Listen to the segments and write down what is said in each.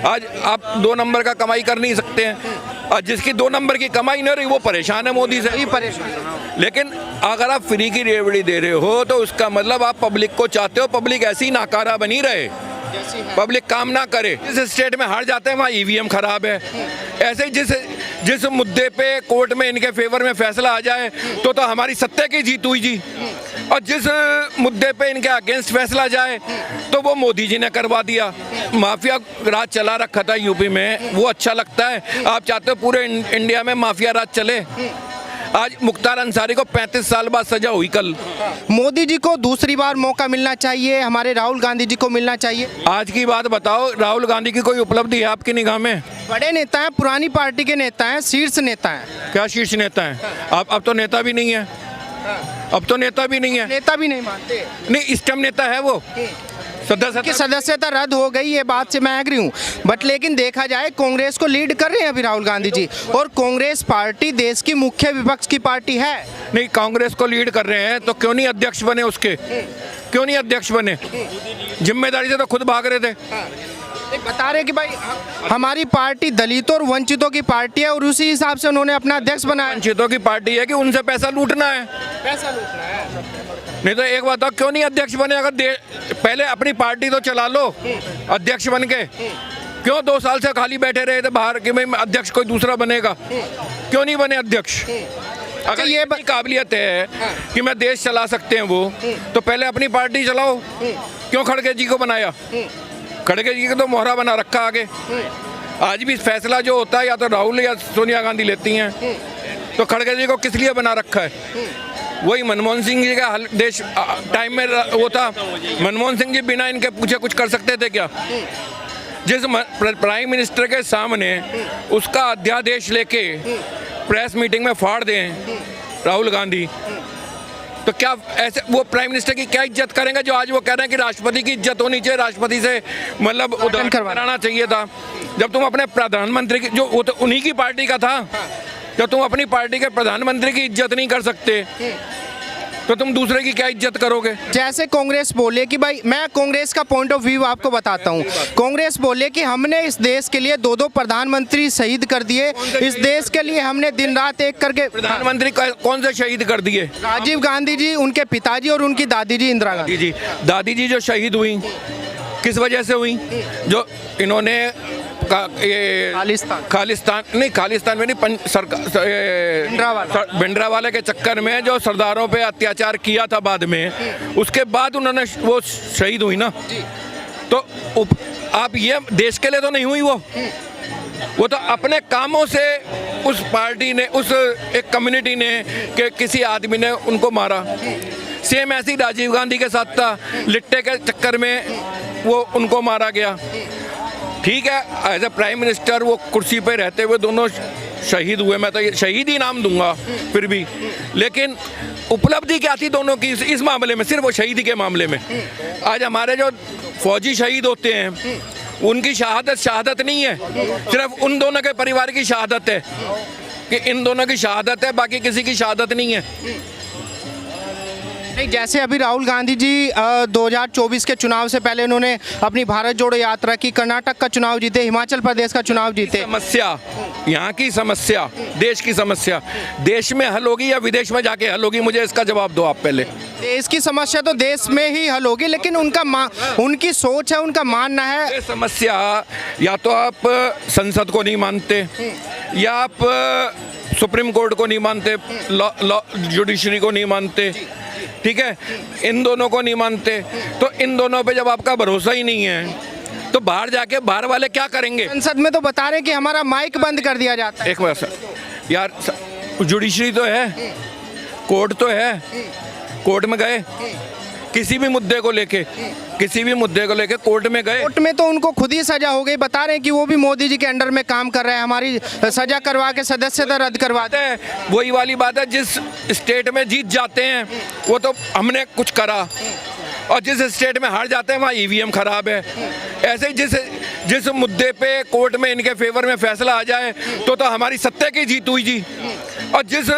आज आप 2 नंबर का कमाई कर नहीं सकते हैं, और जिसकी 2 नंबर की कमाई नहीं रही वो परेशान है मोदी से। ही परेशान। लेकिन अगर आप फ्री की रेवड़ी दे रहे हो तो उसका मतलब आप पब्लिक को चाहते हो पब्लिक ऐसी नाकारा बनी रहे, पब्लिक काम ना करे। जिस स्टेट में हार जाते हैं वहाँ ईवीएम खराब है। ऐसे जिस मुद्दे पे कोर्ट में इनके फेवर में फैसला आ जाए तो हमारी सत्ता की जीत हुई जी, और जिस मुद्दे पे इनके अगेंस्ट फैसला जाए तो वो मोदी जी ने करवा दिया। माफिया राज चला रखा था यूपी में, वो अच्छा लगता है? आप चाहते हो पूरे इंडिया में माफिया राज चले? आज मुख्तार अंसारी को 35 साल बाद सजा हुई कल। मोदी जी को दूसरी बार मौका मिलना चाहिए, हमारे राहुल गांधी जी को मिलना चाहिए। आज की बात बताओ, राहुल गांधी की कोई उपलब्धि है आपकी निगाह में? बड़े नेता हैं, पुरानी पार्टी के नेता हैं, शीर्ष नेता हैं। क्या शीर्ष नेता हैं? अब तो नेता भी नहीं है, अब तो नेता भी नहीं है। नेता भी नहीं मानते? नहीं, इस टाइम नेता है वो, सदस्यता रद्द हो गई, ये बात से मैं एग्री हूँ, बट लेकिन देखा जाए कांग्रेस को लीड कर रहे हैं अभी राहुल गांधी जी, और कांग्रेस पार्टी देश की मुख्य विपक्ष की पार्टी है। नहीं, कांग्रेस को लीड कर रहे हैं तो क्यों नहीं अध्यक्ष बने उसके? क्यों नहीं अध्यक्ष बने? जिम्मेदारी से तो खुद भाग रहे थे। बता रहे कि भाई हमारी पार्टी दलितों और वंचितों की पार्टी है, और उसी हिसाब से उन्होंने अपना अध्यक्ष बनाया। वंचितों की पार्टी है कि उनसे पैसा लूटना है? पैसा लूटना है। नहीं तो एक बात, क्यों नहीं अध्यक्ष बने? अगर पहले अपनी पार्टी तो चला लो अध्यक्ष बन के। क्यों 2 साल से खाली बैठे रहे थे बाहर कि भाई अध्यक्ष कोई दूसरा बनेगा? क्यों नहीं बने अध्यक्ष? अगर ये काबिलियत है कि मैं देश चला सकते हैं वो, तो पहले अपनी पार्टी चलाओ। क्यों खड़गे जी को बनाया? खड़गे जी को तो मोहरा बना रखा आगे। आज भी फैसला जो होता है या तो राहुल या सोनिया गांधी लेती हैं, तो खड़गे जी को किस लिए बना रखा है? वही मनमोहन सिंह जी का देश टाइम में वो था। मनमोहन सिंह जी बिना इनके पूछे कुछ कर सकते थे क्या? जिस प्राइम मिनिस्टर के सामने उसका अध्यादेश लेके प्रेस मीटिंग में फाड़ दें राहुल गांधी, तो क्या ऐसे वो प्राइम मिनिस्टर की क्या इज्जत करेंगे? जो आज वो कह रहे हैं कि राष्ट्रपति की इज्जत होनी चाहिए, राष्ट्रपति से मतलब उदाहरण कराना चाहिए था। जब तुम अपने प्रधानमंत्री की, जो वो तो उन्हीं की पार्टी का था, जब तुम अपनी पार्टी के प्रधानमंत्री की इज्जत नहीं कर सकते तो तुम दूसरे की क्या इज्जत करोगे? जैसे कांग्रेस बोले कि भाई, मैं कांग्रेस का पॉइंट ऑफ व्यू आपको बताता हूँ। कांग्रेस बोले कि हमने इस देश के लिए 2-2 प्रधानमंत्री शहीद कर दिए, इस देश के लिए हमने दिन रात एक करके। प्रधानमंत्री कौन से शहीद कर दिए? राजीव गांधी जी, उनके पिताजी, और उनकी दादी जी इंदिरा गांधी जी। दादी जी जो शहीद हुई किस वजह से हुई? जो इन्होंने खालिस्तान में नहीं, भिंडरावाले के चक्कर में जो सरदारों पे अत्याचार किया था बाद में, उसके बाद उन्होंने वो शहीद हुई ना। तो आप ये देश के लिए तो नहीं हुई वो तो अपने कामों से उस पार्टी ने, उस एक कम्युनिटी ने, कि किसी आदमी ने उनको मारा। सेम ऐसी राजीव गांधी के साथ था, लिट्टे के चक्कर में वो उनको मारा गया। ठीक है, एज ए प्राइम मिनिस्टर वो कुर्सी पे रहते हुए दोनों शहीद हुए, मैं तो ये शहीद ही नाम दूंगा फिर भी। लेकिन उपलब्धि क्या थी दोनों की इस मामले में, सिर्फ वो शहीदी के मामले में? आज हमारे जो फौजी शहीद होते हैं उनकी शहादत नहीं है, सिर्फ उन दोनों के परिवार की शहादत है कि इन दोनों की शहादत है, बाकी किसी की शहादत नहीं है। नहीं, जैसे अभी राहुल गांधी जी 2024 के चुनाव से पहले उन्होंने अपनी भारत जोड़ो यात्रा की, कर्नाटक का चुनाव जीते, हिमाचल प्रदेश का चुनाव जीते। समस्या, यहाँ की समस्या, देश की समस्या देश में हल होगी या विदेश में जाके हल होगी? मुझे इसका जवाब दो आप पहले। देश की समस्या तो देश में ही हल होगी, लेकिन उनकी सोच है, उनका मानना है। समस्या या तो आप संसद को नहीं मानते, या आप सुप्रीम कोर्ट को नहीं मानते, जुडिशरी को नहीं मानते, ठीक है, इन दोनों को नहीं मानते। तो इन दोनों पे जब आपका भरोसा ही नहीं है तो बाहर जाके बाहर वाले क्या करेंगे? संसद में तो बता रहे कि हमारा माइक बंद कर दिया जाता है। एक बार यार, जुडिशरी तो है, कोर्ट तो है, कोर्ट में गए किसी भी मुद्दे को लेके कोर्ट में गए, कोर्ट में तो उनको खुद ही सजा हो गई। बता रहे हैं कि वो भी मोदी जी के अंडर में काम कर रहे हैं, हमारी सजा करवा के सदस्यता रद्द करवाते हैं। वही वाली बात है, जिस स्टेट में जीत जाते हैं वो तो हमने कुछ करा, और जिस स्टेट में हार जाते हैं वहाँ ईवीएम खराब है। ऐसे ही जिस मुद्दे पे कोर्ट में इनके फेवर में फैसला आ जाए तो हमारी सत्ता की जीत हुई जी, और जिस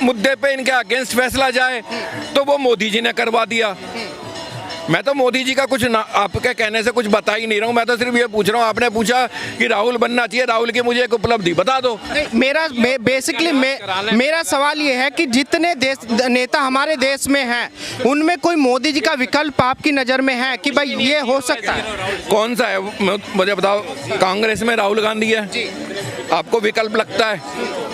मुद्दे पे इनके अगेंस्ट फैसला जाए तो वो मोदी जी ने करवा दिया। मैं तो मोदी जी का कुछ ना आपके कहने से कुछ बता ही नहीं रहा हूँ। मैं तो सिर्फ ये पूछ रहा हूँ, आपने पूछा कि राहुल बनना चाहिए, राहुल की मुझे एक उपलब्धि बता दो। मेरा सवाल ये है कि जितने देश नेता हमारे देश में हैं उनमें कोई मोदी जी का विकल्प आपकी नज़र में है कि भाई ये हो सकता है? कौन सा है मुझे बताओ। कांग्रेस में राहुल गांधी है, आपको विकल्प लगता है?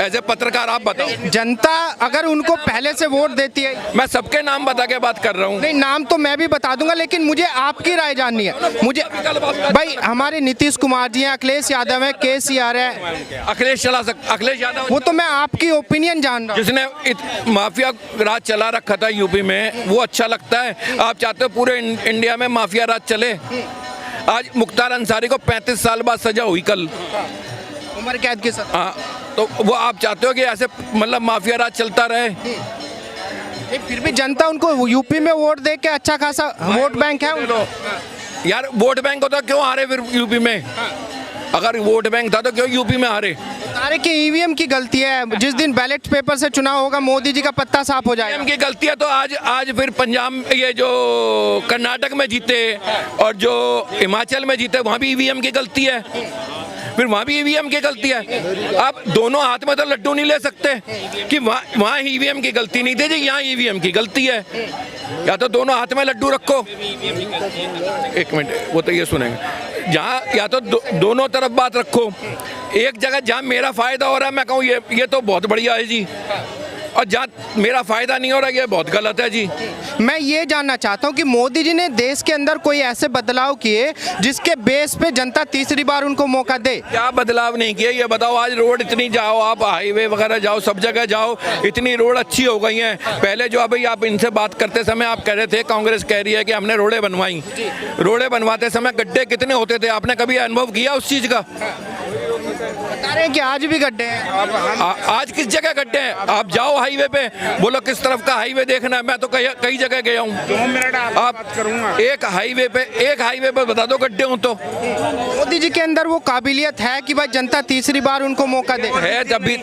एज ए पत्रकार आप बताओ। जनता अगर उनको पहले से वोट देती है, मैं सबके नाम बता के बात कर रहा हूँ। नहीं नाम तो मैं भी बता दूंगा, लेकिन मुझे आपकी राय जाननी है। मुझे भाई हमारे नीतीश कुमार जी हैं, अखिलेश यादव है, केसीआर है, अखिलेश अखिलेश यादव, वो तो मैं आपकी ओपिनियन जान रहा हूँ। जिसने माफिया राज चला रखा था यूपी में, वो अच्छा लगता है? आप चाहते हो पूरे इंडिया में माफिया राज चले? आज मुख्तार अंसारी को 35 साल बाद सजा हुई कल, उम्र कैद के साथ। हाँ, तो वो आप चाहते हो कि ऐसे मतलब माफिया राज चलता रहे? फिर भी जनता उनको यूपी में वोट दे के अच्छा खासा वोट बैंक है उनको। यार वोट बैंक होता क्यों हारे फिर यूपी में? अगर वोट बैंक था तो क्यों यूपी में हारे? सारे की ईवीएम की गलती है। जिस दिन बैलेट पेपर से चुनाव होगा मोदी जी का पत्ता साफ हो जाएगा। की गलती है तो आज फिर पंजाब, ये जो कर्नाटक में जीते और जो हिमाचल में जीते, वहाँ भी ईवीएम की गलती है। फिर वहाँ भी ईवीएम की गलती है। आप दोनों हाथ में तो लड्डू नहीं ले सकते कि वहाँ ईवीएम की गलती नहीं थी जी, यहाँ ईवीएम की गलती है। या तो दोनों हाथ में लड्डू रखो। एक मिनट, वो तो ये सुनेंगे। जहाँ या तो दोनों तरफ बात रखो। एक जगह जहाँ मेरा फायदा हो रहा है मैं कहूँ ये तो बहुत बढ़िया है जी, और जहाँ मेरा फायदा नहीं हो रहा ये बहुत गलत है जी। मैं ये जानना चाहता हूँ कि मोदी जी ने देश के अंदर कोई ऐसे बदलाव किए जिसके बेस पे जनता तीसरी बार उनको मौका दे? क्या बदलाव नहीं किए ये बताओ। आज रोड इतनी जाओ, आप हाईवे वगैरह जाओ, सब जगह जाओ, इतनी रोड अच्छी हो गई हैं। पहले जो अभी आप इनसे बात करते समय आप कह रहे थे, कांग्रेस कह रही है कि हमने रोडें बनवाई। रोडें बनवाते समय गड्ढे कितने होते थे? आपने कभी अनुभव किया उस चीज़ का? बता रहे हैं कि आज भी गड्ढे हैं। आज किस जगह गड्ढे हैं? आप जाओ हाईवे पे, बोलो किस तरफ का हाईवे देखना है। मैं तो कई जगह गया हूँ। आप एक हाईवे पे बता दो गड्ढे हो तो। मोदी जी के अंदर वो काबिलियत है कि भाई जनता तीसरी बार उनको मौका दे? है तभी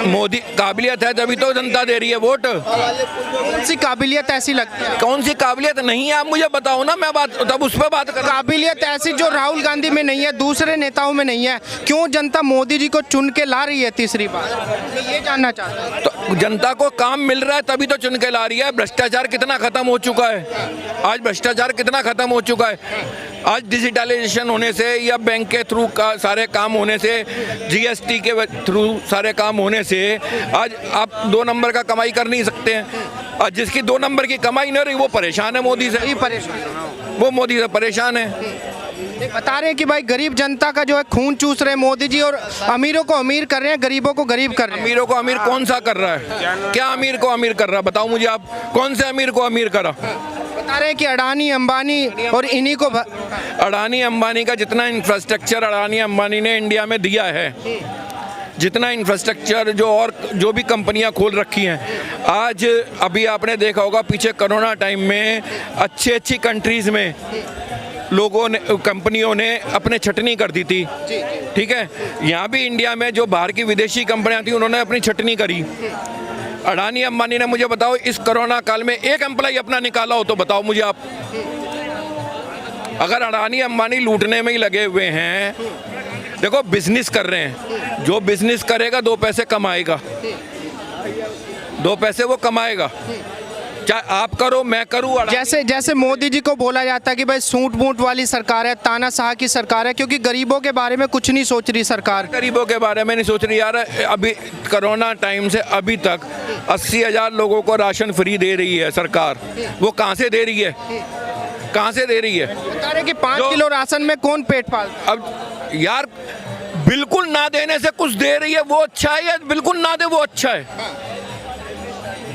मोदी काबिलियत है, तभी तो जनता दे रही है वोट। कौन सी काबिलियत ऐसी लगती है? कौन सी काबिलियत नहीं है आप मुझे बताओ ना, मैं बात तब उस पर बात कर। काबिलियत ऐसी जो राहुल गांधी में नहीं है, दूसरे नेताओं में नहीं है, क्यों जनता मोदी जी को चुन के ला रही है तीसरी बार? मैं ये जानना चाहता हूँ। तो जनता को काम मिल रहा है तभी तो चुन के ला रही है। भ्रष्टाचार कितना खत्म हो चुका है आज, भ्रष्टाचार कितना खत्म हो चुका है आज। डिजिटलाइजेशन होने से या बैंक के थ्रू का सारे काम होने से, जीएसटी के थ्रू सारे काम होने से आज आप 2 नंबर का कमाई कर नहीं सकते हैं। आज जिसकी 2 नंबर की कमाई नहीं रही वो परेशान है मोदी से। वो मोदी से परेशान है। बता रहे हैं कि भाई गरीब जनता का जो है खून चूस रहे हैं मोदी जी, और अमीरों को अमीर कर रहे हैं, गरीबों को गरीब कर रहे हैं। अमीरों को अमीर कौन सा कर रहा है? क्या अमीर को अमीर कर रहा है बताओ मुझे आप, कौन से अमीर को अमीर करा? बता रहे हैं कि अडानी अंबानी और इन्हीं को अडानी अंबानी का जितना इंफ्रास्ट्रक्चर अडानी अंबानी ने इंडिया में दिया है, जितना इंफ्रास्ट्रक्चर जो भी कंपनियां खोल रखी हैं, आज अभी आपने देखा होगा पीछे कोरोना टाइम में अच्छी कंट्रीज़ में लोगों ने, कंपनियों ने अपने छटनी कर दी थी। ठीक है, यहाँ भी इंडिया में जो बाहर की विदेशी कंपनियां थी उन्होंने अपनी छटनी करी। अडानी अंबानी ने, मुझे बताओ इस कोरोना काल में एक एम्प्लॉय अपना निकाला हो तो बताओ मुझे आप। अगर अडानी अंबानी लूटने में ही लगे हुए हैं, देखो बिजनेस कर रहे हैं, जो बिजनेस करेगा 2 पैसे कमाएगा, 2 पैसे वो कमाएगा, चाहे आप करो मैं करूँ। जैसे मोदी जी को बोला जाता है कि भाई सूट बूट वाली सरकार है, तानाशाह की सरकार है, क्योंकि गरीबों के बारे में कुछ नहीं सोच रही सरकार। गरीबों के बारे में नहीं सोच रही यार। अभी कोरोना टाइम से अभी तक 80,000 लोगों को राशन फ्री दे रही है सरकार। वो कहाँ से दे रही है? कहाँ से दे रही है? बता रहे कि 5 किलो राशन में कौन पेट पाल? अब यार बिल्कुल ना देने से कुछ दे रही है वो अच्छा है, या बिल्कुल ना दे वो अच्छा है?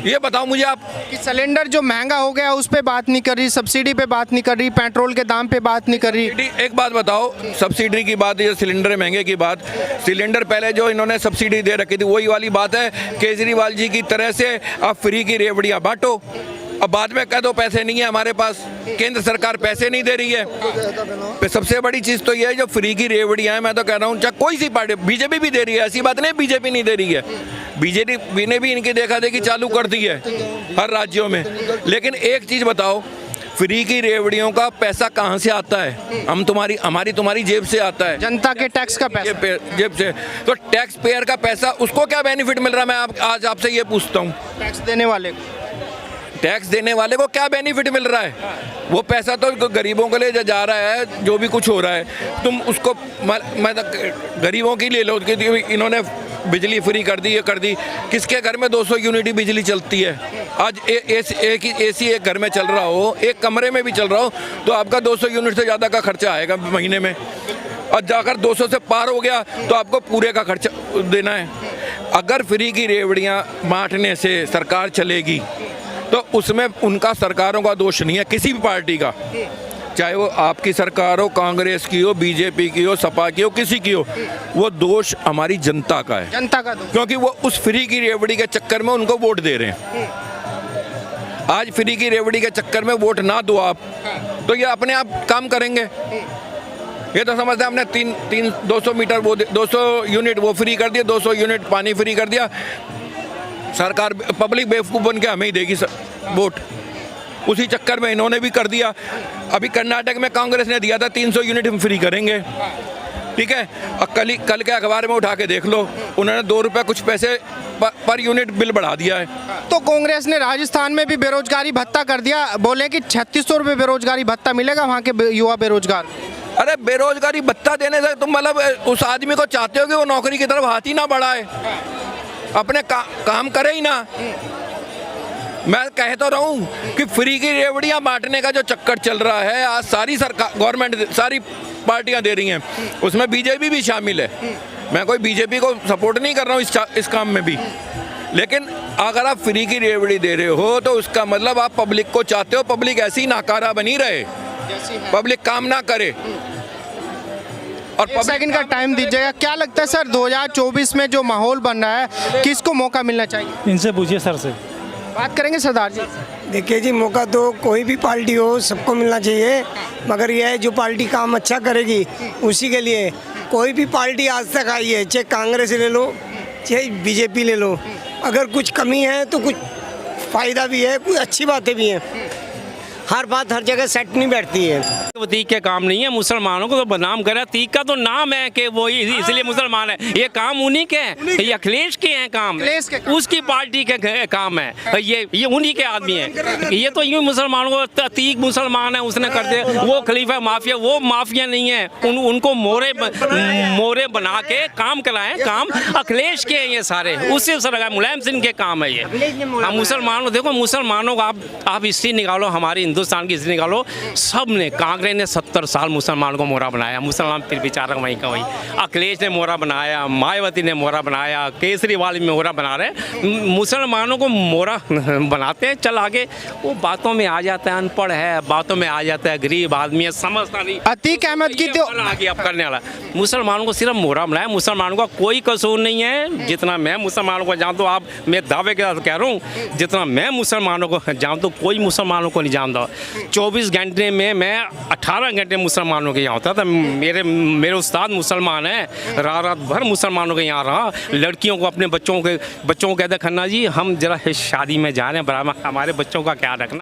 ये बताओ मुझे आप। कि सिलेंडर जो महंगा हो गया उस पे बात नहीं कर रही, सब्सिडी पे बात नहीं कर रही, पेट्रोल के दाम पे बात नहीं कर रही। एक बात बताओ, सब्सिडी की बात या सिलेंडर महंगे की बात, सिलेंडर पहले जो इन्होंने सब्सिडी दे रखी थी वही वाली बात है। केजरीवाल जी की तरह से आप फ्री की रेवड़ियाँ बांटो, अब बाद में कह दो पैसे नहीं है हमारे पास, केंद्र सरकार पैसे नहीं दे रही है। सबसे बड़ी चीज़ तो ये है जो फ्री की रेवड़ियाँ हैं, मैं तो कह रहा हूँ चाहे कोई सी पार्टी, बीजेपी भी दे रही है, ऐसी बात नहीं बीजेपी नहीं दे रही है, बीजेपी ने भी इनकी देखा देखी चालू कर दी है हर राज्यों में। लेकिन एक चीज़ बताओ, फ्री की रेवड़ियों का पैसा कहाँ से आता है? हमारी जेब से आता है, जनता के टैक्स का पैसा। जेब से। तो टैक्स पेयर का पैसा, उसको क्या बेनिफिट मिल रहा है? मैं आज आपसे ये पूछता हूँ, टैक्स देने वाले को, टैक्स देने वाले को क्या बेनिफिट मिल रहा है? वो पैसा तो गरीबों के लिए जा रहा है, जो भी कुछ हो रहा है। तुम उसको गरीबों की ले लो कि इन्होंने बिजली फ्री कर दी, ये कर दी। किसके घर में 200 यूनिट ही बिजली चलती है? आज एक एसी एक घर में चल रहा हो, एक कमरे में भी चल रहा हो, तो आपका 200 यूनिट से ज़्यादा का खर्चा आएगा महीने में। और जाकर 200 से पार हो गया तो आपको पूरे का खर्चा देना है। अगर फ्री की रेवड़ियाँ बांटने से सरकार चलेगी तो उसमें उनका, सरकारों का दोष नहीं है, किसी भी पार्टी का, चाहे वो आपकी सरकार हो, कांग्रेस की हो, बीजेपी की हो, सपा की हो, किसी की हो, वो दोष हमारी जनता का है। जनता का दोष, क्योंकि वो उस फ्री की रेवड़ी के चक्कर में उनको वोट दे रहे हैं। आज फ्री की रेवड़ी के चक्कर में वोट ना दो आप, तो ये अपने आप काम करेंगे। ये तो समझते हैं हमने 200 मीटर वो 200 यूनिट वो फ्री कर दिया, 200 यूनिट पानी फ्री कर दिया, सरकार पब्लिक बेवकूफ़ बन के हमें ही देगी वोट। उसी चक्कर में इन्होंने भी कर दिया। अभी कर्नाटक में कांग्रेस ने दिया था 300 यूनिट हम फ्री करेंगे, ठीक है। और कल के अखबार में उठा के देख लो, उन्होंने 2 रुपये कुछ पैसे पर यूनिट बिल बढ़ा दिया है। तो कांग्रेस ने राजस्थान में भी बेरोजगारी भत्ता कर दिया, बोले कि 3600 रुपये बेरोजगारी भत्ता मिलेगा वहाँ के युवा बेरोजगार। अरे बेरोजगारी भत्ता देने से तुम मतलब उस आदमी को चाहते हो कि वो नौकरी की तरफ हाथ ही ना बढ़ाए, अपने काम करे ही ना। मैं कह तो रहा हूँ कि फ्री की रेवड़ियाँ बांटने का जो चक्कर चल रहा है, आज सारी सरकार, गवर्नमेंट, सारी पार्टियाँ दे रही हैं, उसमें बीजेपी भी शामिल है। मैं कोई बीजेपी को सपोर्ट नहीं कर रहा हूँ इस काम में भी, लेकिन अगर आप फ्री की रेवड़ी दे रहे हो तो उसका मतलब आप पब्लिक को चाहते हो पब्लिक ऐसी ही नाकारा बनी रहे, पब्लिक काम ना करे। और 1 सेकंड का टाइम दीजिएगा। क्या लगता है सर 2024 में जो माहौल बन रहा है, किसको मौका मिलना चाहिए? इनसे पूछिए सर से। बात करेंगे सरदार जी। देखिए जी, मौका तो कोई भी पार्टी हो सबको मिलना चाहिए, मगर यह है जो पार्टी काम अच्छा करेगी उसी के लिए। कोई भी पार्टी आज तक आई है, चाहे कांग्रेस ले लो चाहे बीजेपी ले लो, अगर कुछ कमी है तो कुछ फ़ायदा भी है, कुछ अच्छी बातें भी हैं। हर बात हर जगह सेट नहीं बैठती है। वो तीक के काम नहीं है, मुसलमानों को तो बदनाम करे। तीक का तो नाम है कि वो इसलिए मुसलमान है, ये काम उन्हीं के हैं, ये अखिलेश के हैं काम, उसकी पार्टी के काम है, ये उन्हीं के आदमी हैं। ये तो यूँ मुसलमानों को तीक मुसलमान है उसने कर दे, वो खलीफा माफिया, वो माफिया नहीं है, उनको मोरे बना के काम कराएं। काम अखिलेश के हैं ये सारे, उससे लगा मुलायम सिंह के काम है ये। मुसलमानों, देखो मुसलमानों का आप हिस्ट्री निकालो, हमारी हिंदुस्तान की हिस्ट्री निकालो, सब ने, कांग्रेस ने 70 साल मुसलमानों को मोहरा बनाया, मुसलमान फिर बेचारा वहीं का वहीं। अखिलेश ने मोहरा बनाया, मायावती ने मोहरा बनाया, केजरीवाल भी मोहरा बना रहे। मुसलमानों को मोहरा बनाते हैं, चल आगे वो बातों में आ जाता है, अनपढ़ है, बातों में आ जाता है, गरीब आदमी है, समझता नहीं। अतीक अहमद की तो आगे अब करने वाला, मुसलमानों को सिर्फ मोहरा बनाया, मुसलमानों का कोई कसूर नहीं है। जितना मैं मुसलमानों को जानता हूँ, आप मैं दावे के साथ कह रहा हूँ, जितना मैं मुसलमानों को जानता हूँ कोई मुसलमानों को नहीं जानता। 24 घंटे में मैं 18 घंटे मुसलमानों के यहाँ होता था। मेरे उस्ताद मुसलमान हैं, रात भर मुसलमानों के यहाँ रहा। लड़कियों को, अपने बच्चों को कहते खन्ना जी हम जरा शादी में जा रहे हैं, बराबर हमारे बच्चों का क्या रखना।